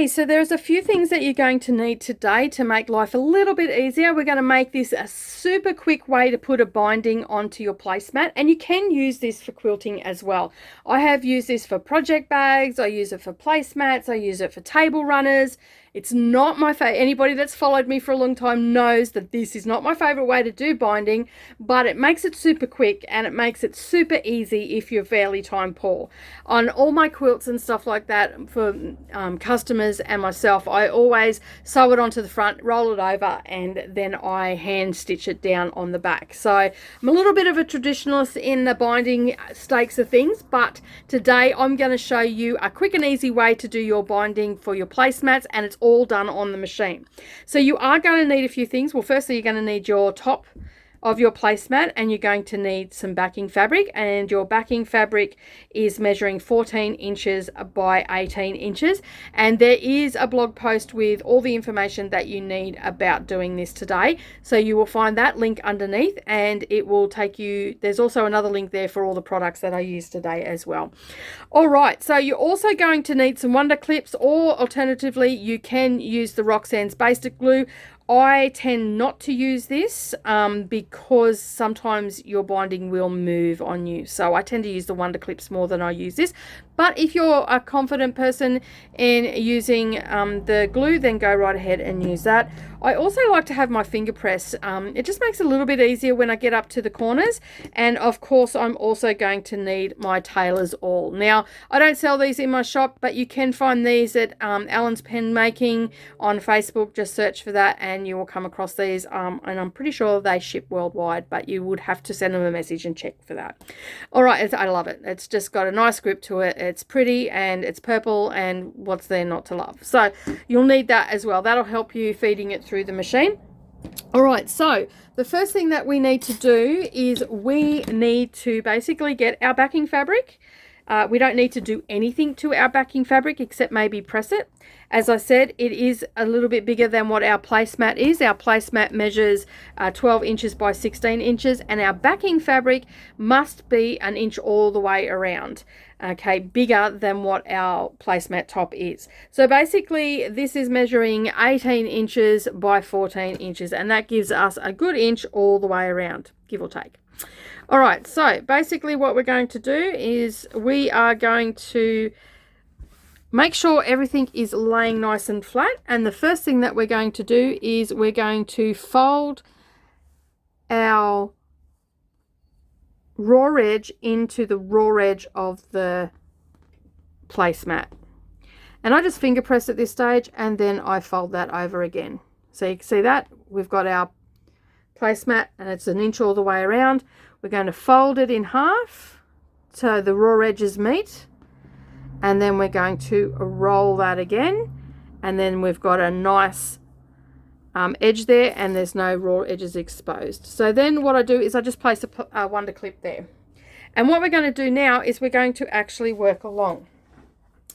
Okay, so there's a few things that you're going to need today to make life a little bit easier. We're going to make this a super quick way to put a binding onto your placemat, and you can use this for quilting as well. I have used this for project bags, I use it for placemats, I use it for table runners. It's not my favorite. Anybody that's followed me for a long time knows that this is not my favorite way to do binding, but it makes it super quick and it makes it super easy if you're fairly time poor. On all my quilts and stuff like that for customers and myself, I always sew it onto the front, roll it over, and then I hand stitch it down on the back. So I'm a little bit of a traditionalist in the binding stakes of things, but today I'm going to show you a quick and easy way to do your binding for your placemats, and it's all done on the machine. So you are going to need a few things. Well, firstly, you're going to need your top of your placemat, and you're going to need some backing fabric, and your backing fabric is measuring 14 inches by 18 inches, and there is a blog post with all the information that you need about doing this today, so you will find that link underneath, and it will take you, there's also another link there for all the products that I use today as well. All right, so you're also going to need some wonder clips, or alternatively you can use the Roxanne's Basic Glue. I tend not to use this because sometimes your binding will move on you. So I tend to use the Wonder Clips more than I use this. But if you're a confident person in using the glue, then go right ahead and use that. I also like to have my finger press. It just makes it a little bit easier when I get up to the corners. And of course, I'm also going to need my tailor's awl. Now, I don't sell these in my shop, but you can find these at Alan's Pen Making on Facebook. Just search for that and you will come across these. And I'm pretty sure they ship worldwide, but you would have to send them a message and check for that. All right, I love it. It's just got a nice grip to it. It's pretty and it's purple, and what's there not to love? So you'll need that as well. That'll help you feeding it through the machine. All right, so the first thing that we need to do is we need to basically get our backing fabric. We don't need to do anything to our backing fabric except maybe press it. As I said, it is a little bit bigger than what our placemat is. Our placemat measures 12 inches by 16 inches, and our backing fabric must be an inch all the way around. Okay, bigger than what our placemat top is. So basically this is measuring 18 inches by 14 inches, and that gives us a good inch all the way around, give or take. All right, so basically what we're going to do is we are going to make sure everything is laying nice and flat, and the first thing that we're going to do is we're going to fold our raw edge into the raw edge of the placemat. And I just finger press at this stage, and then I fold that over again. So you can see that we've got our placemat and it's an inch all the way around. We're going to fold it in half so the raw edges meet, and then we're going to roll that again, and then we've got a nice edge there and there's no raw edges exposed. So then what I do is I just place a wonder clip there, and what we're going to do now is we're going to actually work along.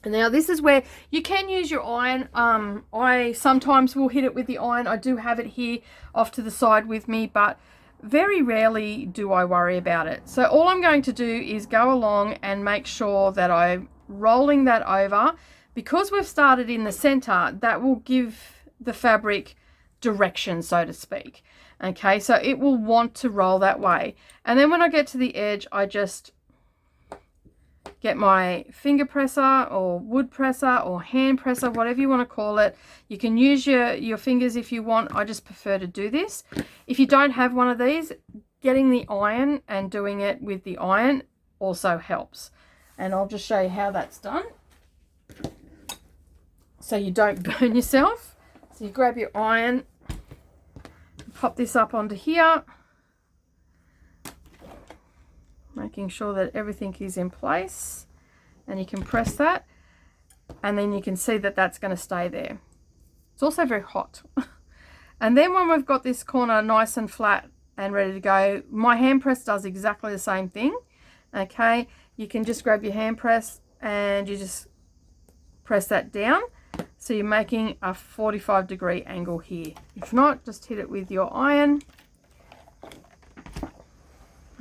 Now this is where you can use your iron. I sometimes will hit it with the iron. I do have it here off to the side with me, but very rarely do I worry about it. So all I'm going to do is go along and make sure that I'm rolling that over. Because we've started in the center, that will give the fabric direction, so to speak. Okay, so it will want to roll that way. And then when I get to the edge, I just get my finger presser or wood presser or hand presser, whatever you want to call it. You can use your fingers if you want. I just prefer to do this. If you don't have one of these, getting the iron and doing it with the iron also helps. And I'll just show you how that's done, so you don't burn yourself. So you grab your iron, pop this up onto here, making sure that everything is in place, and you can press that, and then you can see that that's going to stay there. It's also very hot. And then when we've got this corner nice and flat and ready to go, my hand press does exactly the same thing. Okay, you can just grab your hand press and you just press that down, so you're making a 45-degree angle here. If not, just hit it with your iron.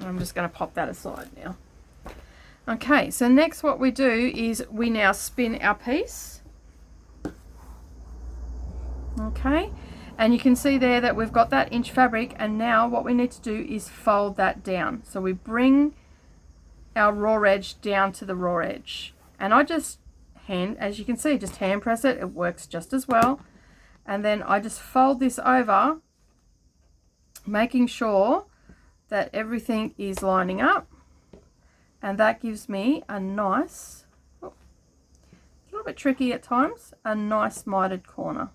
I'm just going to pop that aside now. Okay, so next what we do is we now spin our piece Okay, and you can see there that we've got that inch fabric, and now what we need to do is fold that down. So we bring our raw edge down to the raw edge, and I just as you can see, just hand press it. It works just as well. And then I just fold this over, making sure that everything is lining up, and that gives me a nice, a little bit tricky at times, a nice mitered corner.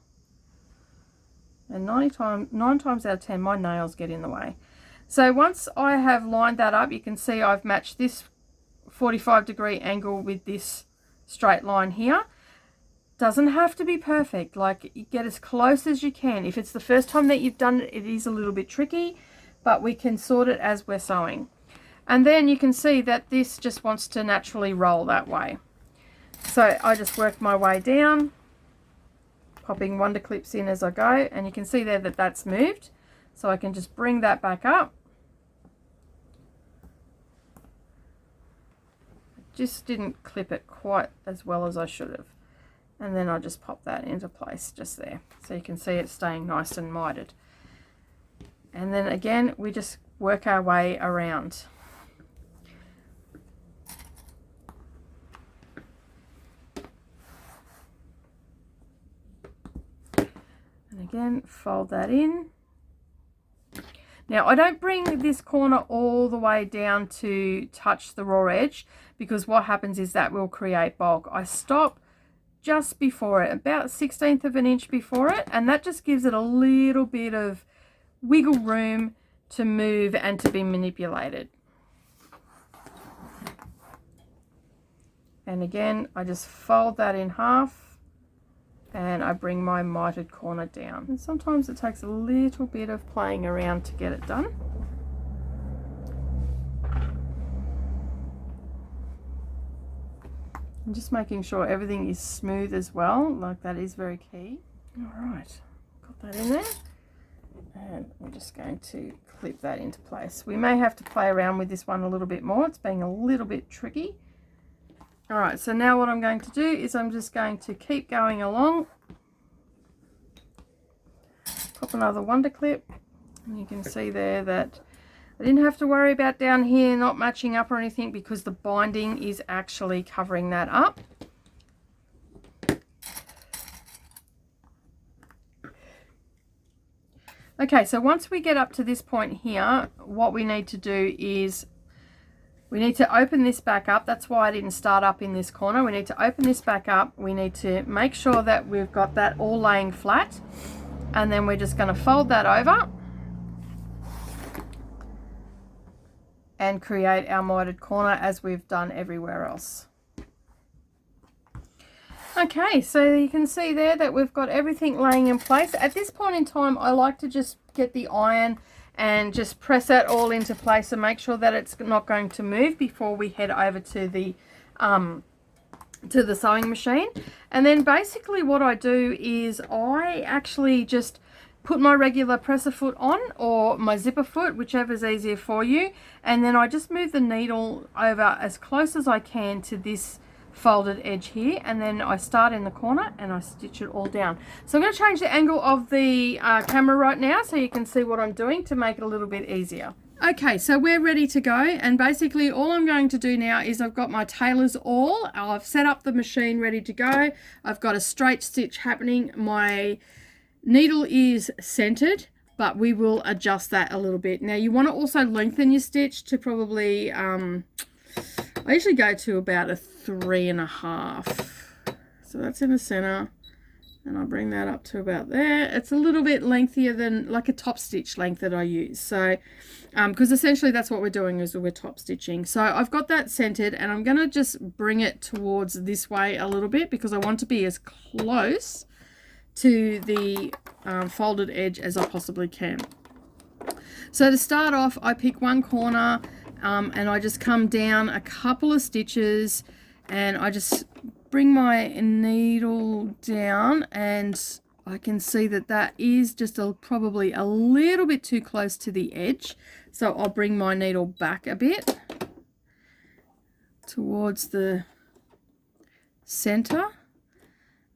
And 9 times out of 10 my nails get in the way. So once I have lined that up, you can see I've matched this 45-degree angle with this straight line here. Doesn't have to be perfect, like you get as close as you can. If it's the first time that you've done it, it is a little bit tricky, but we can sort it as we're sewing. And then you can see that this just wants to naturally roll that way. So I just work my way down, popping wonder clips in as I go, and you can see there that that's moved. So I can just bring that back up. Just didn't clip it quite as well as I should have. And then I just pop that into place just there. So you can see it's staying nice and mitered. And then again, we just work our way around. And again, fold that in. Now I don't bring this corner all the way down to touch the raw edge, because what happens is that will create bulk. I stop just before it, about 1/16 of an inch before it, and that just gives it a little bit of wiggle room to move and to be manipulated. And again, I just fold that in half and I bring my mitered corner down. And sometimes it takes a little bit of playing around to get it done. I'm just making sure everything is smooth as well, like that is very key. All right, got that in there. And I'm just going to clip that into place. We may have to play around with this one a little bit more. It's being a little bit tricky. All right, so now what I'm going to do is I'm just going to keep going along. Pop another wonder clip. And you can see there that I didn't have to worry about down here not matching up or anything, because the binding is actually covering that up. Okay, so once we get up to this point here, what we need to do is we need to open this back up. That's why I didn't start up in this corner. We need to open this back up. We need to make sure that we've got that all laying flat. And then we're just going to fold that over and create our mitered corner as we've done everywhere else. Okay, so you can see there that we've got everything laying in place. At this point in time, I like to just get the iron and just press that all into place and make sure that it's not going to move before we head over to the sewing machine. And then basically what I do is I actually just put my regular presser foot on, or my zipper foot, whichever's easier for you, and then I just move the needle over as close as I can to this folded edge here, and then I start in the corner and I stitch it all down. So I'm going to change the angle of the camera right now so you can see what I'm doing to make it a little bit easier. Okay, so we're ready to go, and basically all I'm going to do now is I've got my tailor's awl. I've set up the machine ready to go. I've got a straight stitch happening. My needle is centered, but we will adjust that a little bit. Now you want to also lengthen your stitch to probably I usually go to about a 3.5. So that's in the center, and I'll bring that up to about there. It's a little bit lengthier than like a top stitch length that I use. So because essentially that's what we're doing, is we're top stitching. So I've got that centered, and I'm going to just bring it towards this way a little bit because I want to be as close to the folded edge as I possibly can. So to start off, I pick one corner and I just come down a couple of stitches, and I just bring my needle down, and I can see that that is just probably a little bit too close to the edge. So I'll bring my needle back a bit towards the center.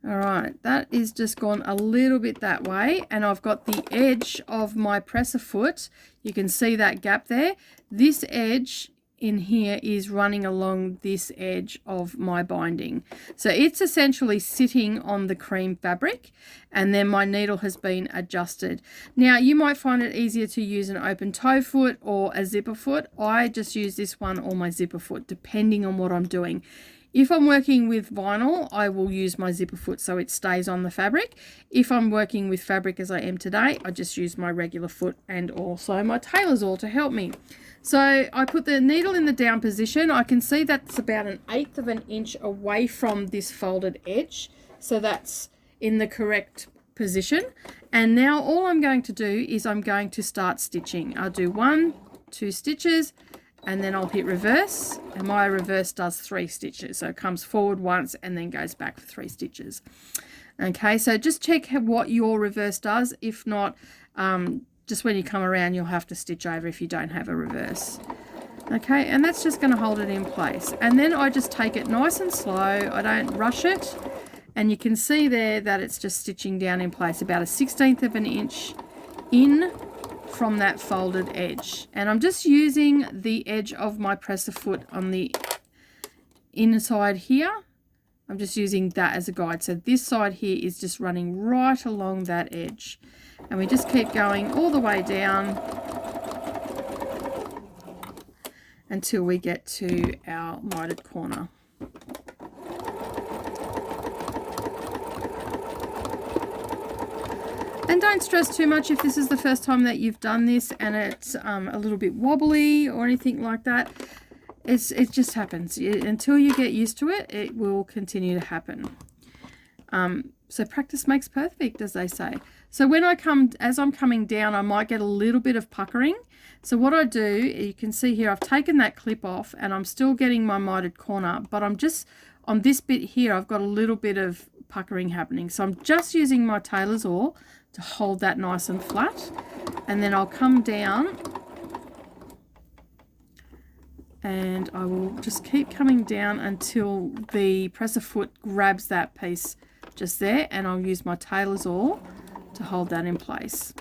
All right, that is just gone a little bit that way, and I've got the edge of my presser foot. You can see that gap there. This edge in here is running along this edge of my binding. So it's essentially sitting on the cream fabric, and then my needle has been adjusted. Now, you might find it easier to use an open toe foot or a zipper foot. I just use this one or my zipper foot, depending on what I'm doing. If I'm working with vinyl, I will use my zipper foot so it stays on the fabric. If I'm working with fabric as I am today, I just use my regular foot and also my tailor's awl to help me. So I put the needle in the down position. I can see that's about 1/8 of an inch away from this folded edge. So that's in the correct position. And now all I'm going to do is I'm going to start stitching. I'll do 1, 2 stitches, and then I'll hit reverse, and my reverse does 3 stitches. So it comes forward once and then goes back for 3 stitches. Okay, so just check what your reverse does. If not, just when you come around, you'll have to stitch over if you don't have a reverse. Okay, and that's just going to hold it in place. And then I just take it nice and slow. I don't rush it. And you can see there that it's just stitching down in place, about 1/16 of an inch in from that folded edge. And I'm just using the edge of my presser foot on the inside here. I'm just using that as a guide. So this side here is just running right along that edge. And we just keep going all the way down until we get to our mitered corner. And don't stress too much if this is the first time that you've done this and it's a little bit wobbly or anything like that. It just happens. Until you get used to it, it will continue to happen. So practice makes perfect, as they say. So when as I'm coming down, I might get a little bit of puckering. So what I do, you can see here, I've taken that clip off and I'm still getting my mitered corner, but I'm just, on this bit here, I've got a little bit of puckering happening. So I'm just using my tailor's awl to hold that nice and flat. And then I'll come down and I will just keep coming down until the presser foot grabs that piece just there, and I'll use my tailor's awl to hold that in place.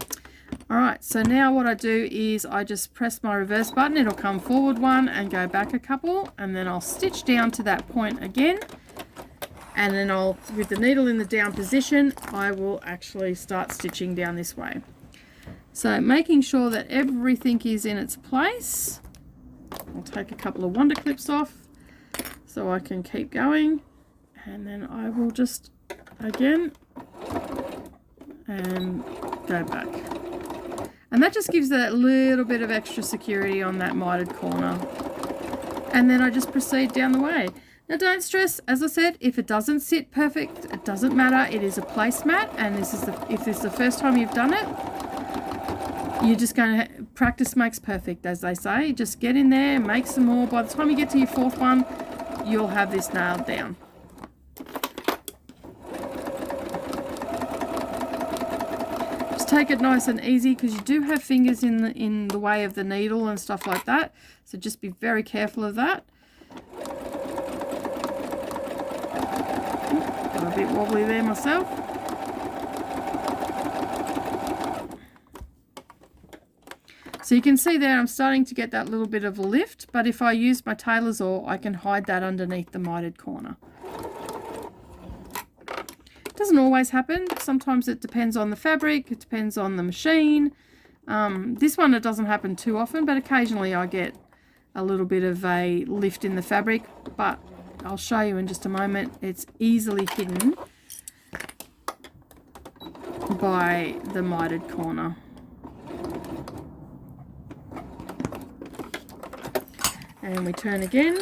All right, so now what I do is I just press my reverse button. It'll come forward one and go back a couple, and then I'll stitch down to that point again, and then I'll, with the needle in the down position, I will actually start stitching down this way. So making sure that everything is in its place. I'll take a couple of wonder clips off so I can keep going, and then I will just again and go back, and that just gives that little bit of extra security on that mitered corner. And then I just proceed down the way. Now don't stress, as I said, if it doesn't sit perfect, it doesn't matter. It is a placemat, and this is if this is the first time you've done it, you're just going to practice makes perfect, as they say. Just get in there, make some more. By the time you get to your 4th one, you'll have this nailed down. Just take it nice and easy, because you do have fingers in the way of the needle and stuff like that. So just be very careful of that. Got a bit wobbly there myself. So you can see there I'm starting to get that little bit of a lift, but if I use my tailor's awl, I can hide that underneath the mitered corner. It doesn't always happen. Sometimes it depends on the fabric, it depends on the machine. This one, it doesn't happen too often, but occasionally I get a little bit of a lift in the fabric, but I'll show you in just a moment. It's easily hidden by the mitered corner. And we turn again.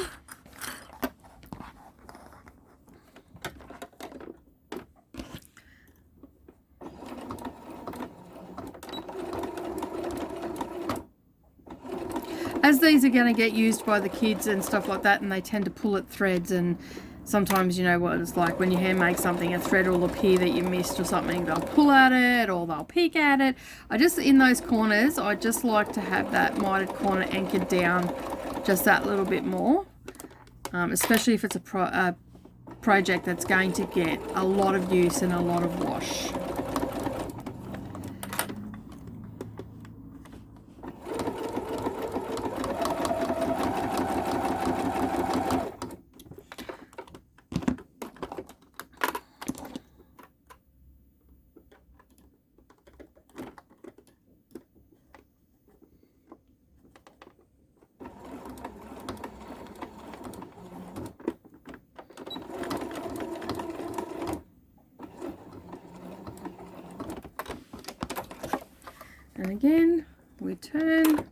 As these are going to get used by the kids and stuff like that, and they tend to pull at threads, and sometimes, you know what it's like when you hand make something, a thread will appear that you missed or something. They'll pull at it or they'll peek at it. In those corners, I just like to have that mitered corner anchored down just that little bit more, especially if it's a project that's going to get a lot of use and a lot of wash. And again, we turn.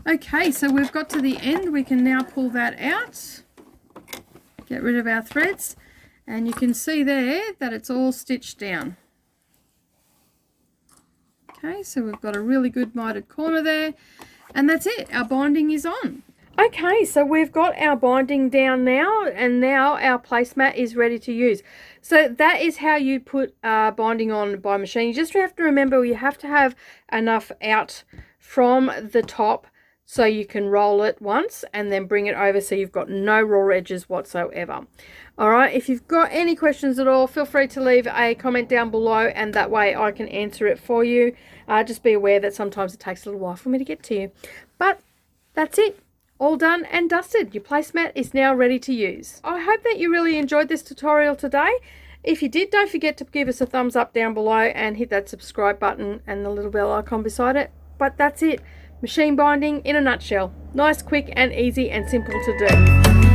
Okay, so we've got to the end. We can now pull that out, get rid of our threads, and you can see there that it's all stitched down. Okay, so we've got a really good mitered corner there, and that's it. Our binding is on. Okay, so we've got our binding down now, and now our placemat is ready to use. So that is how you put binding on by machine. You just have to remember you have to have enough out from the top so you can roll it once and then bring it over so you've got no raw edges whatsoever. All right, if you've got any questions at all, feel free to leave a comment down below, and that way I can answer it for you. Just be aware that sometimes it takes a little while for me to get to you. But that's it. All done and dusted. Your placemat is now ready to use. I hope that you really enjoyed this tutorial today. If you did, don't forget to give us a thumbs up down below and hit that subscribe button and the little bell icon beside it. But that's it. Machine binding in a nutshell. Nice, quick and easy and simple to do.